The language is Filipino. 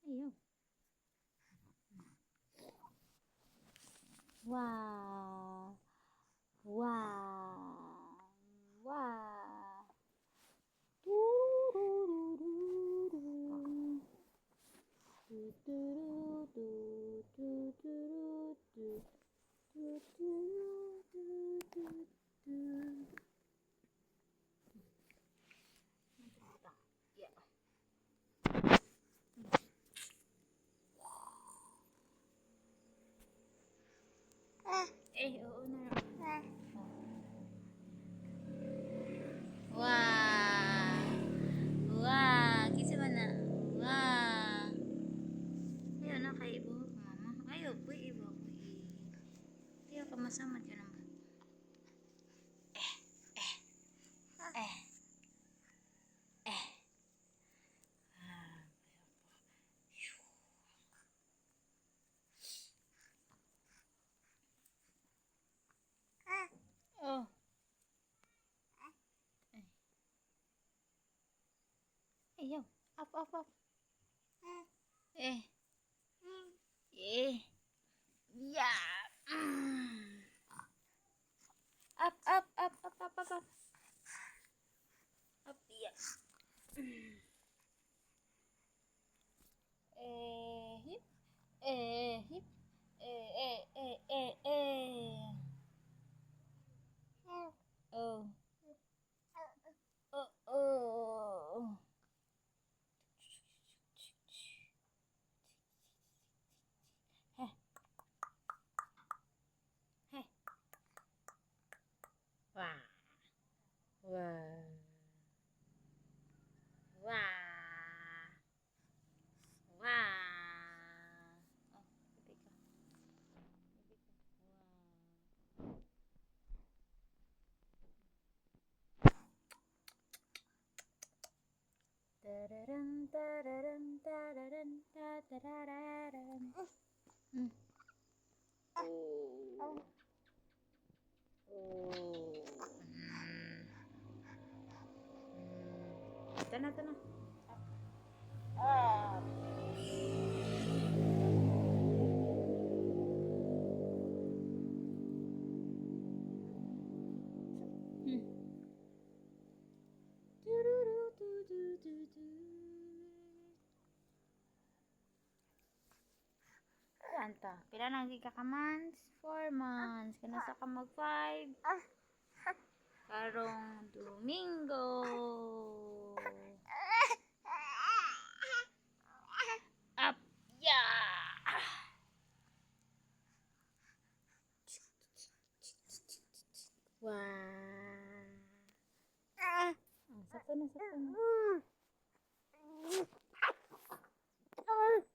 Ayaw. Wow. Wow. Wow. Oo na. Wah. Wah, kisa man na. Wah. Ayaw na kay ibo, mama. Ayaw po, ibo ko. Ayaw ka masamad ka naman. Eh. Oh. Ayaw. Up. Eh. Eh. Yeah. Up. Up, yeah. Hip. Hip. Oh. Oh. Heh. Heh. Wah. Wah. Wah. Wah. Oh, bibig ka. Oh. Tanah. Ah. Kanta. Pila nang ka months? 4 months. Kana sa ka mag 5. Karong Domingo. Up. Yeah. Wow. Sakto na.